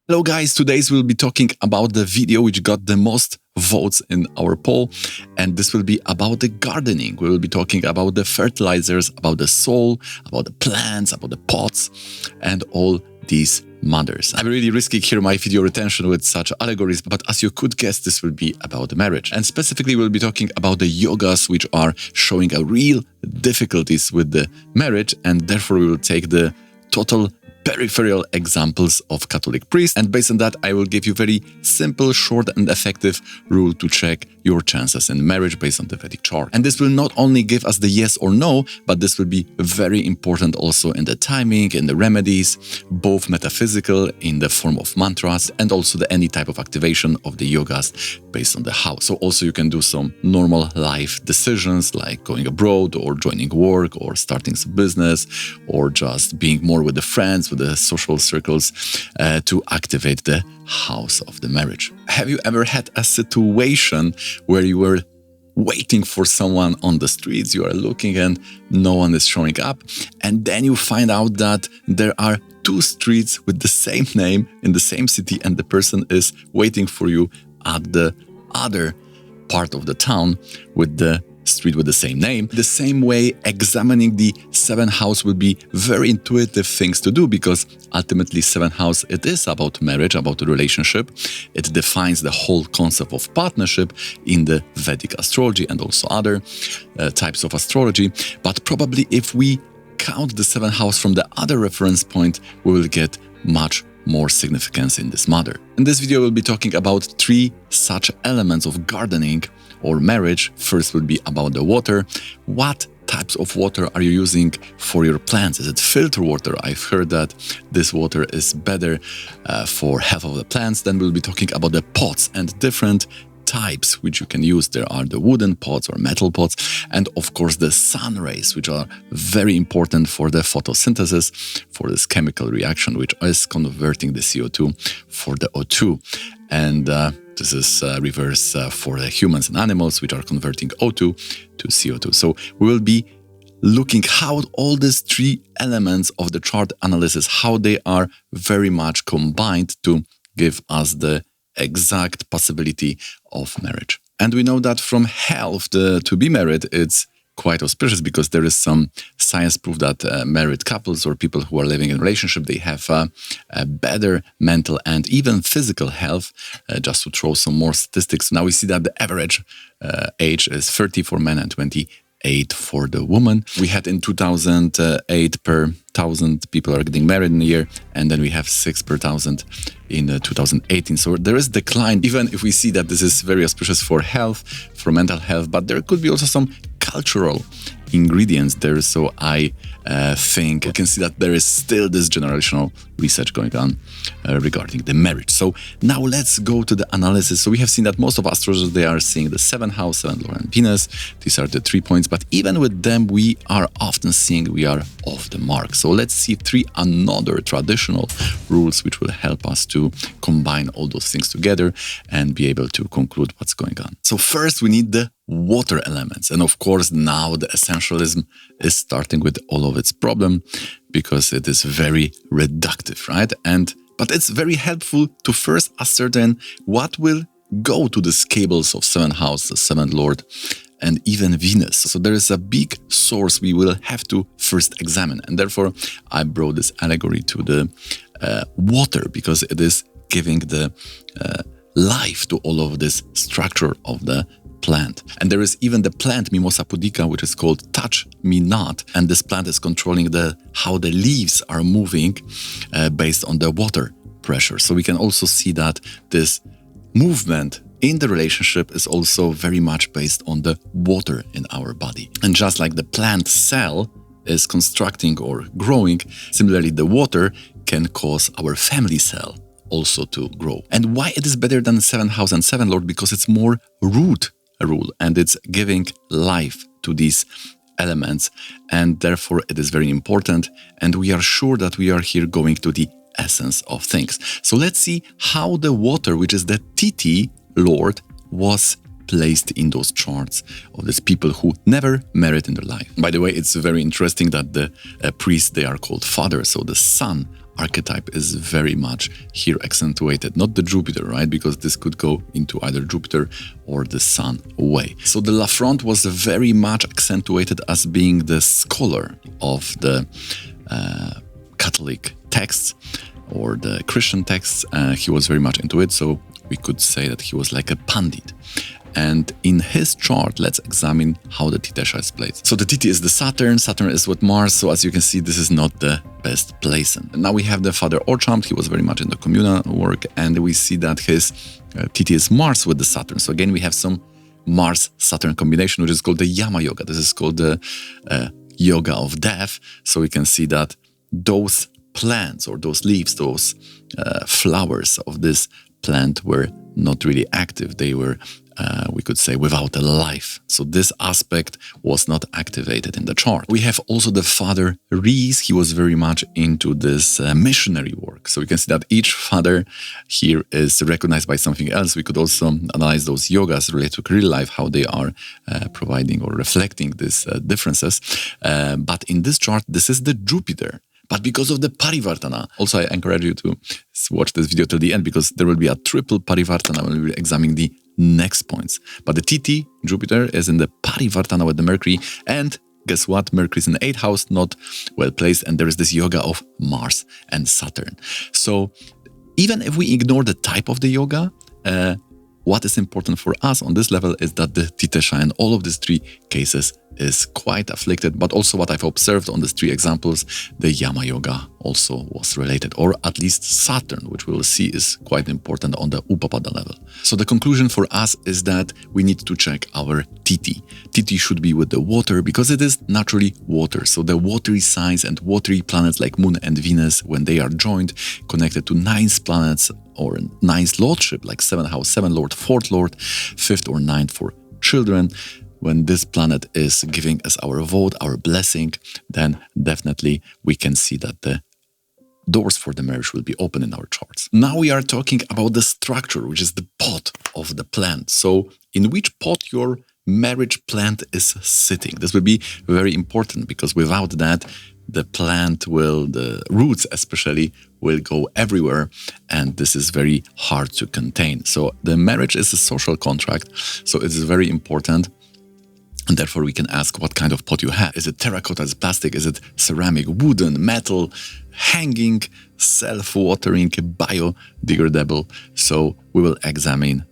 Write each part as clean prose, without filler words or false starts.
Hello guys, today we'll be talking about the video which got the most votes in our poll, and this will be about the gardening. We will be talking about the fertilizers, about the soil, about the plants, about the pots, and all these matters. I'm really risking here my video retention with such allegories, but as you could guess, this will be about marriage. And specifically, we'll be talking about the yogas which are showing a real difficulties with the marriage, and therefore we will take the total peripheral examples of Catholic priests, and based on that I will give you very simple, short and effective rule to check your chances in marriage based on the Vedic chart. And this will not only give us the yes or no, but this will be very important also in the timing, in the remedies, both metaphysical in the form of mantras and also any type of activation of the yogas based on the house. So also you can do some normal life decisions like going abroad or joining work or starting some business or just being more with the friends, with the social circles to activate the house of the marriage. Have you ever had a situation where you were waiting for someone on the streets, you are looking and no one is showing up, and then you find out that there are two streets with the same name in the same city and the person is waiting for you at the other part of the town with the street with the same name? The same way, examining the seventh house will be very intuitive things to do, because ultimately seventh house, it is about marriage, about the relationship. It defines the whole concept of partnership in the Vedic astrology and also other types of astrology. But probably if we count the seventh house from the other reference point, we will get much more significance in this matter. In this video, we'll be talking about three such elements of gardening or marriage. First will be about the water. What types of water are you using for your plants? Is it filter water? I've heard that this water is better for health of the plants. Then we'll be talking about the pots and different types which you can use. There are the wooden pots or metal pots, and of course the sun rays, which are very important for the photosynthesis, for this chemical reaction which is converting the CO2 for the O2. And this is reverse for the humans and animals, which are converting O2 to CO2. So we will be looking how all these three elements of the chart analysis, how they are very much combined to give us the exact possibility of marriage. And we know that from health, to be married, it's quite auspicious, because there is some science proof that married couples or people who are living in a relationship, they have a better mental and even physical health. Just to throw some more statistics, now we see that the average age is 30 for men and 28 for the woman. We had in 2008 per 1,000 people are getting married in a year, and then we have 6 per 1,000 in 2018. So there is decline, even if we see that this is very auspicious for health, for mental health, but there could be also some cultural ingredients there. So I think we can see that there is still this generational research going on regarding the marriage. So now let's go to the analysis. So we have seen that most of astrologers, they are seeing the seventh house, seventh lord and Venus. These are the 3 points, but even with them, we are often seeing we are off the mark. So let's see three another traditional rules which will help us to combine all those things together and be able to conclude what's going on. So first we need the water elements. And of course now the essentialism is starting with all of its problem, because it is very reductive, right? But it's very helpful to first ascertain what will go to the cables of seventh house, the seventh lord, and even Venus. So there is a big source we will have to first examine. And therefore I brought this allegory to the water, because it is giving the life to all of this structure of the plant. And there is even the plant Mimosa pudica, which is called touch me not, and this plant is controlling how the leaves are moving based on the water pressure. So we can also see that this movement in the relationship is also very much based on the water in our body. And just like the plant cell is constructing or growing, similarly the water can cause our family cell also to grow. And why it is better than seventh house and seventh lord? Because it's more root rule, and it's giving life to these elements, and therefore it is very important, and we are sure that we are here going to the essence of things. So let's see how the water, which is the TT lord, was placed in those charts of these people who never married in their life. By the way, it's very interesting that the priests, they are called fathers, so the son archetype is very much here accentuated, not the Jupiter, right? Because this could go into either Jupiter or the Sun way. So the Lafront was very much accentuated as being the scholar of the Catholic texts or the Christian texts. He was very much into it, so we could say that he was like a pandit. And in his chart, let's examine how the Titesha is placed. So the Titi is the Saturn is with Mars, so as you can see, this is not the best place. And now we have the Father Orchampt, he was very much in the communal work, and we see that his Titi is Mars with the Saturn. So again, we have some Mars-Saturn combination, which is called the Yama Yoga. This is called the Yoga of Death. So we can see that those plants or those leaves, those flowers of this plant were not really active. They were we could say without a life. So this aspect was not activated in the chart. We have also the Father Rees. He was very much into this missionary work. So you can see that each father here is recognized by something else. We could also analyze those yogas related to real life, how they are providing or reflecting these differences. But in this chart, this is the Jupiter. But because of the Parivartana, also I encourage you to watch this video till the end, because there will be a triple Parivartana when we examine the next points. But the TT, Jupiter, is in the Parivartana with the Mercury, and guess what? Mercury is in the 8th house, not well placed, and there is this yoga of Mars and Saturn. So even if we ignore the type of the yoga, what is important for us on this level is that the Titesha in all of these three cases is quite afflicted, but also what I've observed on these three examples, the Yama Yoga also was related, or at least Saturn, which we will see is quite important on the Upapada level. So the conclusion for us is that we need to check our Titi. Titi should be with the water because it is naturally water. So the watery signs and watery planets like Moon and Venus, when they are joined, connected to nice planets or nice lordship like 7th house, 7th lord, 4th lord, 5th or 9th for children, when this planet is giving us our vote, our blessing, then definitely we can see that the doors for the marriage will be open in our charts. Now we are talking about the structure, which is the pot of the plant. So in which pot your marriage plant is sitting. This will be very important because without that, the plant will, the roots especially, will go everywhere, and this is very hard to contain. So the marriage is a social contract, so it is very important. And therefore we can ask what kind of pot you have. Is it terracotta, is it plastic, is it ceramic, wooden, metal, hanging, self-watering, biodegradable? So we will examine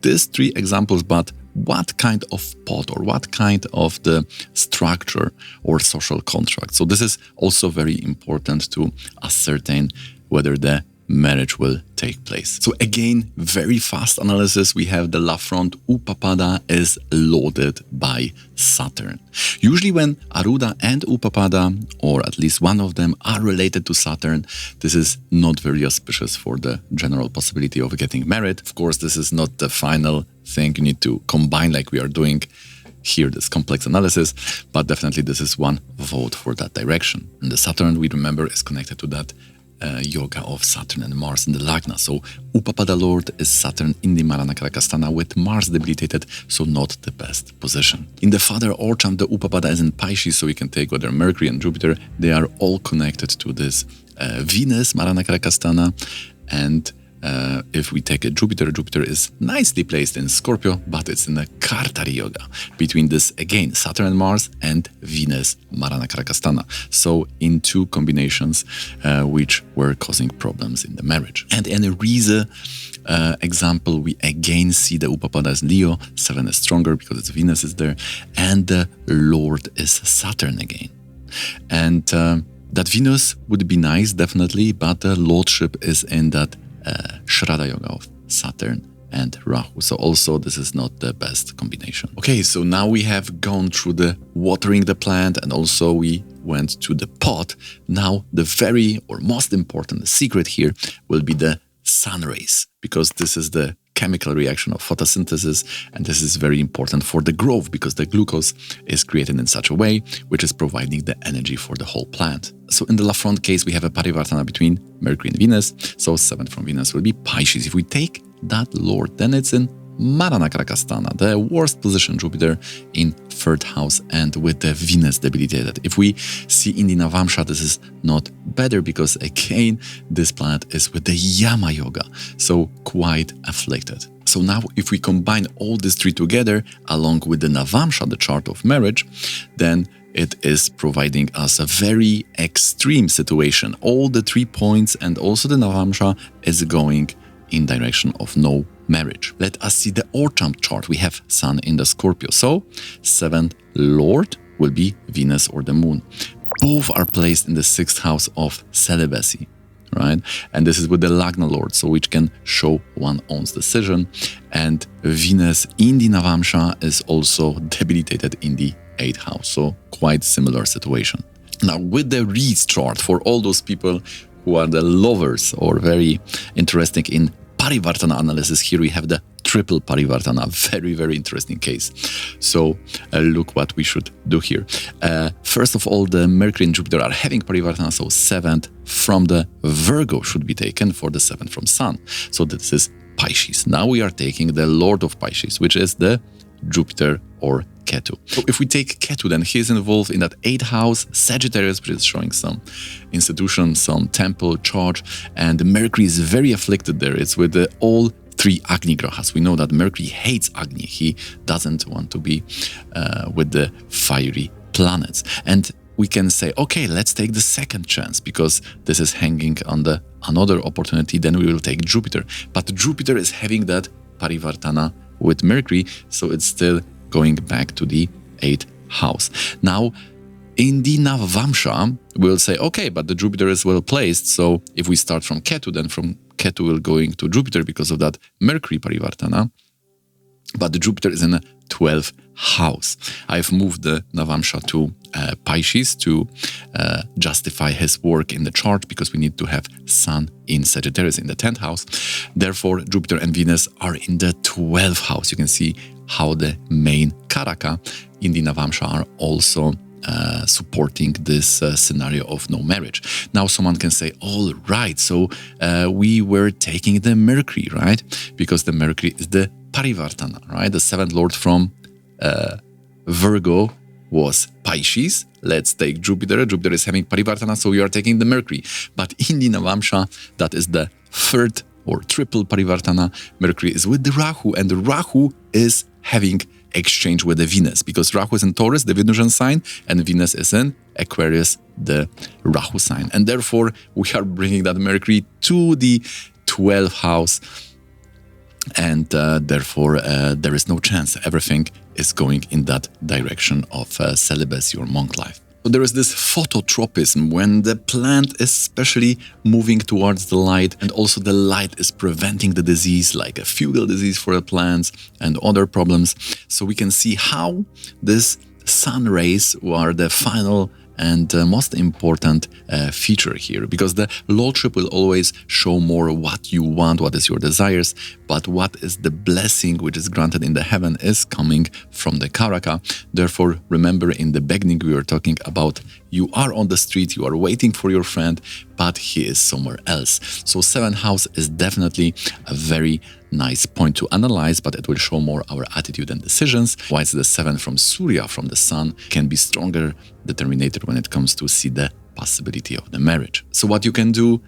these three examples, but what kind of pot or what kind of the structure or social contract. So this is also very important to ascertain whether the marriage will take place. So again, very fast analysis. We have the Lafront Upapada is loaded by Saturn. Usually when Arudha and Upapada, or at least one of them, are related to Saturn, this is not very auspicious for the general possibility of getting married. Of course, this is not the final thing. You need to combine like we are doing here, this complex analysis, but definitely this is one vote for that direction. And the Saturn, we remember, is connected to that yoga of Saturn and Mars in the Lagna. So Upapada Lord is Saturn in the Maranakarakastana with Mars debilitated, so not the best position. In the Father Orchampt, the Upapada is in Pisces, so we can take whether Mercury and Jupiter, they are all connected to this Venus, Maranakarakastana, and if we take a Jupiter, Jupiter is nicely placed in Scorpio, but it's in a Kartari Yoga between this, again, Saturn and Mars and Venus, Maranakarakastana. So in two combinations which were causing problems in the marriage. And in a Riese example, we again see the Upapada as Leo, 7 is stronger because it's Venus is there, and the Lord is Saturn again. And that Venus would be nice, definitely, but the Lordship is in that Shraddha Yoga of Saturn and Rahu. So also this is not the best combination. Okay, so now we have gone through the watering the plant and also we went to the pot. Now the very or most important secret here will be the sun rays, because this is the chemical reaction of photosynthesis, and this is very important for the growth because the glucose is created in such a way which is providing the energy for the whole plant. So in the Lafront case, we have a Parivartana between Mercury and Venus, so 7th from Venus will be Pisces. If we take that Lord, then it's in Marana Krakastana, the worst position Jupiter in 3rd house and with the Venus debilitated. If we see in the Navamsha, this is not better because again, this planet is with the Yama Yoga, so quite afflicted. So now if we combine all these three together along with the Navamsha, the chart of marriage, then it is providing us a very extreme situation. All the 3 points and also the Navamsha is going in direction of no marriage. Let us see the autumn chart. We have Sun in the Scorpio. So 7th Lord will be Venus or the Moon. Both are placed in the 6th house of celibacy, right? And this is with the Lagna Lord, so which can show one own's decision. And Venus in the Navamsha is also debilitated in the 8th house, so quite similar situation. Now with the Reeds chart, for all those people who are the lovers or very interested in Parivartana analysis, here we have the triple Parivartana, very interesting case. So look what we should do here. First of all, the Mercury and Jupiter are having Parivartana, so 7th from the Virgo should be taken for the 7th from Sun. So this is Pisces. Now we are taking the Lord of Pisces, which is the Jupiter or Ketu. So if we take Ketu, then he is involved in that 8th house, Sagittarius, which is showing some institution, some temple, church, and Mercury is very afflicted there. It's with all 3 Agni Grahas. We know that Mercury hates Agni. He doesn't want to be with the fiery planets. And we can say, okay, let's take the second chance because this is hanging on the another opportunity. Then we will take Jupiter. But Jupiter is having that Parivartana with Mercury, so it's still going back to the 8th house. Now, in the Navamsha, we'll say, okay, but the Jupiter is well placed, so if we start from Ketu, then from Ketu we're going to Jupiter because of that Mercury Parivartana, but the Jupiter is in a 12th house. I've moved the Navamsha to Pisces to justify his work in the chart because we need to have Sun in Sagittarius in the 10th house. Therefore, Jupiter and Venus are in the 12th house. You can see how the main Karaka in the Navamsha are also supporting this scenario of no marriage. Now someone can say, all right, so we were taking the Mercury, right? Because the Mercury is the Parivartana, right? The 7th Lord from Virgo was Pisces. Let's take Jupiter. Jupiter is having Parivartana, so we are taking the Mercury. But in the Navamsha, that is the 3rd or triple Parivartana, Mercury is with the Rahu, and the Rahu is having exchange with the Venus, because Rahu is in Taurus, the Venusian sign, and Venus is in Aquarius, the Rahu sign. And therefore, we are bringing that Mercury to the 12th house, and therefore, there is no chance. Everything is going in that direction of celibacy or monk life. So there is this phototropism when the plant is especially moving towards the light, and also the light is preventing the disease, like a fungal disease for the plants and other problems. So we can see how this sun rays are the final and most important feature here, because the Lordship will always show more what you want, what is your desires, but what is the blessing which is granted in the heaven is coming from the Karaka. Therefore, remember in the beginning we were talking about you are on the street, you are waiting for your friend, but he is somewhere else. So 7th house is definitely a very nice point to analyze, but it will show more our attitude and decisions, whilst the 7th from Surya, from the sun, can be stronger determinator when it comes to see the possibility of the marriage. So what you can do,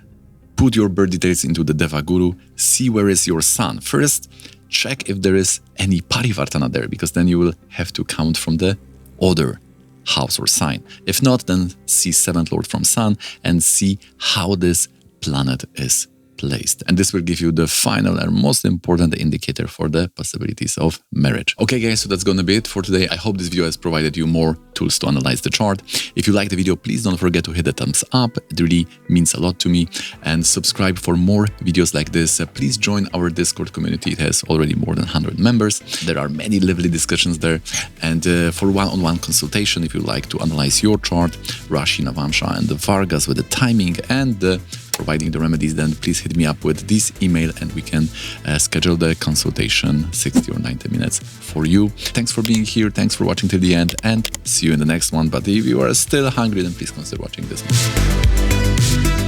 put your birth details into the Devaguru, see where is your sun. First, check if there is any Parivartana there, because then you will have to count from the other house or sign. If not, then see 7th Lord from Sun and see how this planet is placed. And this will give you the final and most important indicator for the possibilities of marriage. Okay guys, so that's gonna be it for today. I hope this video has provided you more tools to analyze the chart. If you like the video, please don't forget to hit the thumbs up. It really means a lot to me. And subscribe for more videos like this. Please join our Discord community. It has already more than 100 members. There are many lively discussions there. And for one-on-one consultation, if you like to analyze your chart, Rashi, Navamsha, and the Vargas with the timing and providing the remedies, then please hit me up with this email and we can schedule the consultation 60 or 90 minutes for you. Thanks for being here. Thanks for watching till the end, and see you in the next one. But if you are still hungry, then please consider watching this one.